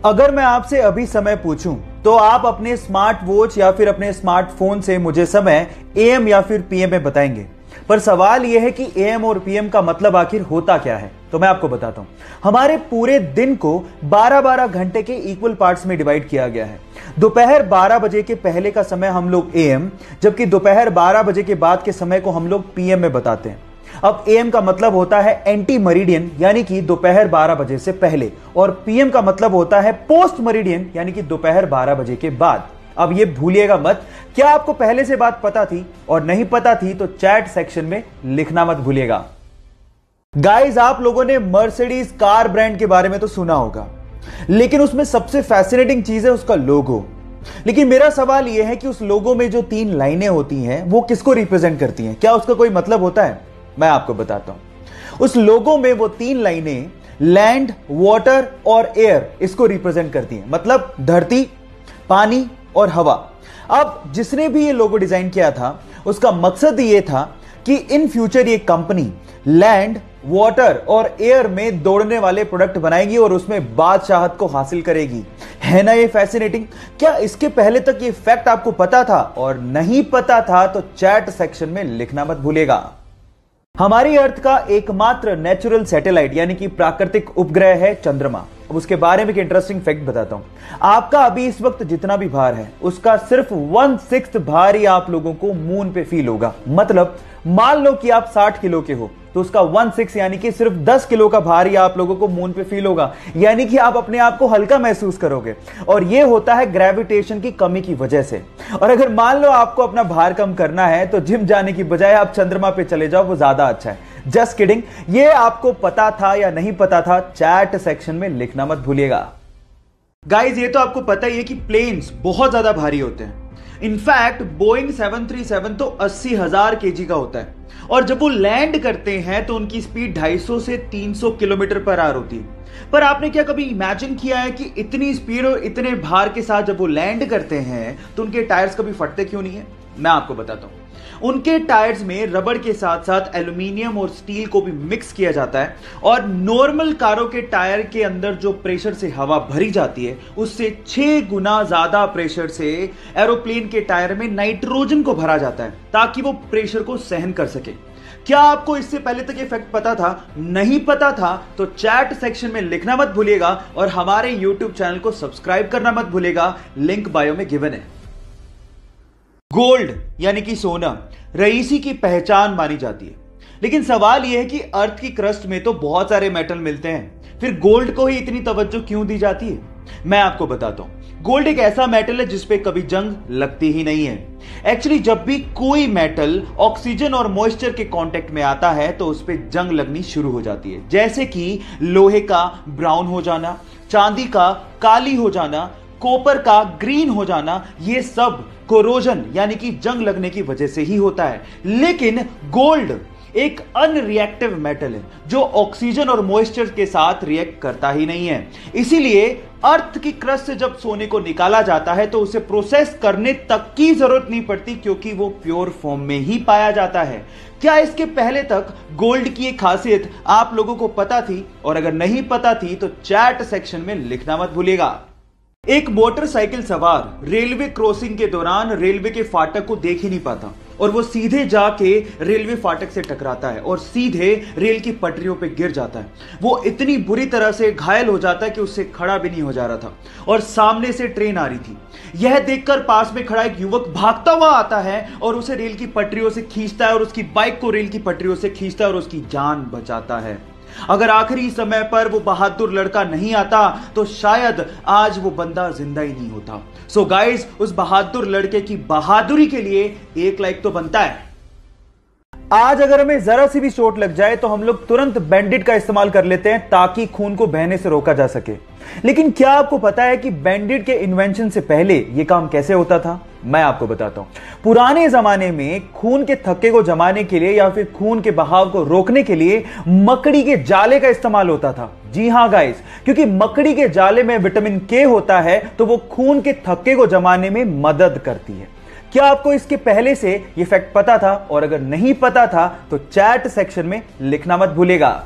अगर मैं आपसे अभी समय पूछूं तो आप अपने स्मार्ट वॉच या फिर अपने स्मार्टफोन से मुझे समय एएम या फिर पीएम में बताएंगे। पर सवाल यह है कि एएम और पीएम का मतलब आखिर होता क्या है। तो मैं आपको बताता हूं। हमारे पूरे दिन को 12-12 घंटे के इक्वल पार्ट्स में डिवाइड किया गया है। दोपहर 12 बजे के पहले का समय हम लोग एएम, जबकि दोपहर 12 बजे के बाद के समय को हम लोग पीएम में बताते हैं। अब एएम का मतलब होता है एंटी मरीडियन, यानी कि दोपहर 12 बजे से पहले, और पीएम का मतलब होता है पोस्ट मरीडियन, यानी कि दोपहर 12 बजे के बाद। अब ये भूलिएगा मत। क्या आपको पहले से बात पता थी? और नहीं पता थी तो चैट सेक्शन में लिखना मत भूलिएगा। गाइस, आप लोगों ने मर्सिडीज कार ब्रांड के बारे में तो सुना होगा, लेकिन उसमें सबसे फैसिनेटिंग चीज है उसका लोगो। लेकिन मेरा सवाल यह है कि उस लोगो में जो 3 लाइनें होती हैं वो किसको रिप्रेजेंट करती हैं? क्या उसका कोई मतलब होता है? मैं आपको बताता हूं। उस लोगो में वो 3 लाइनें लैंड, वाटर और एयर इसको रिप्रेजेंट करती हैं, मतलब धरती, पानी और हवा। अब जिसने भी ये लोगो डिजाइन किया था उसका मकसद ये था कि इन फ्यूचर ये कंपनी लैंड, वाटर और एयर में दौड़ने वाले प्रोडक्ट बनाएगी और उसमें बादशाहत को हासिल करेगी। है ना ये फैसिनेटिंग? क्या इसके पहले तक ये फैक्ट आपको पता था? और नहीं पता था तो चैट सेक्शन में लिखना मत भूलिएगा। हमारी अर्थ का एकमात्र नेचुरल सैटेलाइट यानी कि प्राकृतिक उपग्रह है चंद्रमा। अब उसके बारे में एक इंटरेस्टिंग फैक्ट बताता हूं। आपका अभी इस वक्त जितना भी भार है उसका सिर्फ 1/6 भार ही आप लोगों को मून पे फील होगा। मतलब मान लो कि आप 60 किलो के हो तो उसका 1/6 यानी कि सिर्फ 10 किलो का भार ही आप लोगों को मून पे फील होगा, यानी कि आप अपने आप को हल्का महसूस करोगे। और यह होता है ग्रेविटेशन की कमी की वजह से। और अगर मान लो आपको अपना भार कम करना है तो जिम जाने की बजाय आप चंद्रमा पे चले जाओ, वो ज्यादा अच्छा है। Just kidding. ये आपको पता था या नहीं पता था? चैट सेक्शन में लिखना मत भूलिएगा। गाइस, ये तो आपको पता ही है कि प्लेन्स बहुत ज्यादा भारी होते हैं। इनफैक्ट बोइंग 737 तो 80,000 केजी का होता है, और जब वो लैंड करते हैं तो उनकी स्पीड 250 से 300 किलोमीटर पर आवर होती है। पर आपने क्या कभी इमेजिन किया है कि इतनी स्पीड और इतने भार के साथ जब वो लैंड करते हैं तो उनके टायर्स कभी फटते क्यों नहीं है? मैं आपको बताता हूं। उनके टायर्स में रबड़ के साथ साथ एल्यूमिनियम और स्टील को भी मिक्स किया जाता है, और नॉर्मल कारों के टायर के अंदर जो प्रेशर से हवा भरी जाती है उससे 6 गुना ज्यादा प्रेशर से एरोप्लेन के टायर में नाइट्रोजन को भरा जाता है ताकि वो प्रेशर को सहन कर सके। क्या आपको इससे पहले तक ये फैक्ट पता था? नहीं पता था तो चैट सेक्शन में लिखना मत भूलिएगा, और हमारे यूट्यूब चैनल को सब्सक्राइब करना मत भूलिएगा। लिंक बायो में गिवन है। गोल्ड यानी कि सोना रईसी की पहचान मानी जाती है, लेकिन सवाल यह है कि अर्थ की क्रस्ट में तो बहुत सारे मेटल मिलते हैं, फिर गोल्ड को ही इतनी तवज्जो क्यों दी जाती है? मैं आपको बताता हूं। गोल्ड एक ऐसा मेटल है जिसपे कभी जंग लगती ही नहीं है। एक्चुअली जब भी कोई मेटल ऑक्सीजन और मॉइस्चर के कांटेक्ट में आता है तो उस पे जंग लगनी शुरू हो जाती है, जैसे कि लोहे का ब्राउन हो जाना, चांदी का काली हो जाना, कॉपर का ग्रीन हो जाना। ये सब कोरोजन यानी कि जंग लगने की वजह से ही होता है। लेकिन गोल्ड एक अनरिएक्टिव मेटल है जो ऑक्सीजन और मॉइस्चर के साथ रिएक्ट करता ही नहीं है। इसीलिए अर्थ की क्रस्ट से जब सोने को निकाला जाता है तो उसे प्रोसेस करने तक की जरूरत नहीं पड़ती, क्योंकि वो प्योर फॉर्म में ही पाया जाता है। क्या इसके पहले तक गोल्ड की एक खासियत आप लोगों को पता थी? और अगर नहीं पता थी तो चैट सेक्शन में लिखना मत भूलिएगा। एक मोटरसाइकिल सवार रेलवे क्रॉसिंग के दौरान रेलवे के फाटक को देख ही नहीं पाता, और वो सीधे जाके रेलवे फाटक से टकराता है और सीधे रेल की पटरियों पे गिर जाता है। वो इतनी बुरी तरह से घायल हो जाता है कि उससे खड़ा भी नहीं हो जा रहा था, और सामने से ट्रेन आ रही थी। यह देखकर पास में खड़ा एक युवक भागता हुआ आता है और उसे रेल की पटरियों से खींचता है, और उसकी बाइक को रेल की पटरियों से खींचता है और उसकी जान बचाता है। अगर आखिरी समय पर वो बहादुर लड़का नहीं आता तो शायद आज वो बंदा जिंदा ही नहीं होता। सो गाइस, उस बहादुर लड़के की बहादुरी के लिए 1 लाइक तो बनता है। आज अगर हमें जरा सी भी चोट लग जाए तो हम लोग तुरंत बैंडेड का इस्तेमाल कर लेते हैं ताकि खून को बहने से रोका जा सके। लेकिन क्या आपको पता है कि बैंडेड के इन्वेंशन से पहले यह काम कैसे होता था? मैं आपको बताता हूं। पुराने जमाने में खून के थक्के को जमाने के लिए या फिर खून के बहाव को रोकने के लिए मकड़ी के जाले का इस्तेमाल होता था। जी हां गाइस, क्योंकि मकड़ी के जाले में विटामिन के होता है तो वो खून के थक्के को जमाने में मदद करती है। क्या आपको इसके पहले से यह फैक्ट पता था? और अगर नहीं पता था तो चैट सेक्शन में लिखना मत भूलिएगा।